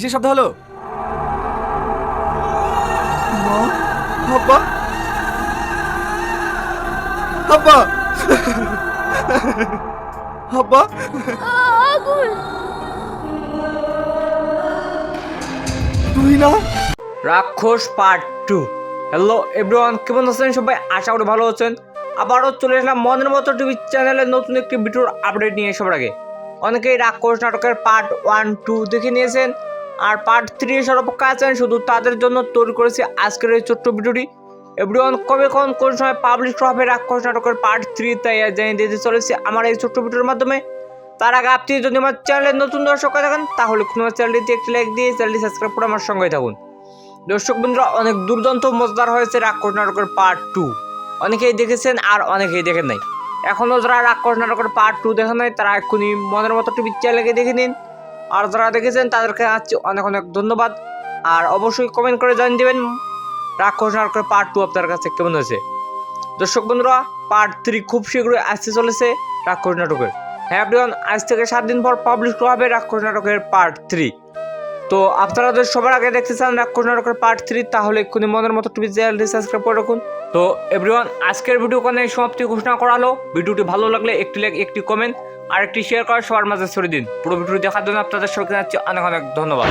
কিসের শব্দ হলো? মা, আব্বা, আব্বা, আব্বা, আগুন! তুই না? রাক্ষস পার্ট 2। হ্যালো এভরিওয়ান, কেমন আছেন সবাই? আশা করি ভালো আছেন। আবারও চলে এলাম মনের মতো টিভি চ্যানেলে নতুন একটি ভিডিওর আপডেট নিয়ে। সবার আগে অনেকেই রাক্ষস নাটকের পার্ট 1-2 দেখে নিয়েছেন, আর পার্ট 3 এর অপেক্ষা আছেন। শুধু তাদের জন্য তৈরি করেছি আজকের এই ছোট্ট ভিডিওটি। এভরিওয়ান, কবে কোন সময় পাবলিশ হবে রাক্ষস নাটকের পার্ট 3 তাই জানিয়ে দিতে চলেছি আমার এই ছোট্ট ভিডিওর মাধ্যমে। তার আগে আপনি যদি আমার চ্যানেলে নতুন দর্শক হয়ে থাকেন তাহলে আমার চ্যানেলটিতে একটি লাইক দিয়ে চ্যানেলটি সাবস্ক্রাইব করে আমার সঙ্গে থাকুন। দর্শক বন্ধুরা, অনেক দুর্দান্ত মজাদার হয়েছে রাক্ষস নাটকের পার্ট 2। অনেকেই দেখেছেন আর অনেকেই দেখেন নাই। এখনও যারা রাক্ষস নাটকের পার্ট 2 দেখেন নাই তারা এক্ষুনি মনের মতো টিভি চ্যানেলকে দেখে নিন। আর যারা দেখেছেন তাদেরকে আজকে অনেক অনেক ধন্যবাদ। আর অবশ্যই কমেন্ট করে জানিয়ে দেবেন রাক্ষস নাটকের পার্ট 2 আপনার কাছে কেমন হয়েছে। দর্শক বন্ধুরা, পার্ট 3 খুব শীঘ্রই আসতে চলেছে রাক্ষস নাটকের। হ্যাঁ এভরিওয়ান, আজ থেকে 7 দিন পর পাবলিশ করা হবে রাক্ষস নাটকের পার্ট 3। তো আপনারা যদি সবার আগে দেখতে চান রাক্ষস নাটকের পার্ট 3 তাহলে এক্ষুনি মনের মতো টিভি চ্যানেলটি সাবস্ক্রাইব করে রাখুন। তো এভরিওয়ান, আজকের ভিডিও ওখানে সমাপ্তি ঘোষণা করা হলো। ভিডিওটি ভালো লাগলে একটি লাইক, একটি কমেন্ট আর একটি শেয়ার করে সবার মাঝে ছড়িয়ে দিন। পুরো ভিডিও দেখার জন্য আপনাদের সবাইকে জানাচ্ছি অনেক অনেক ধন্যবাদ।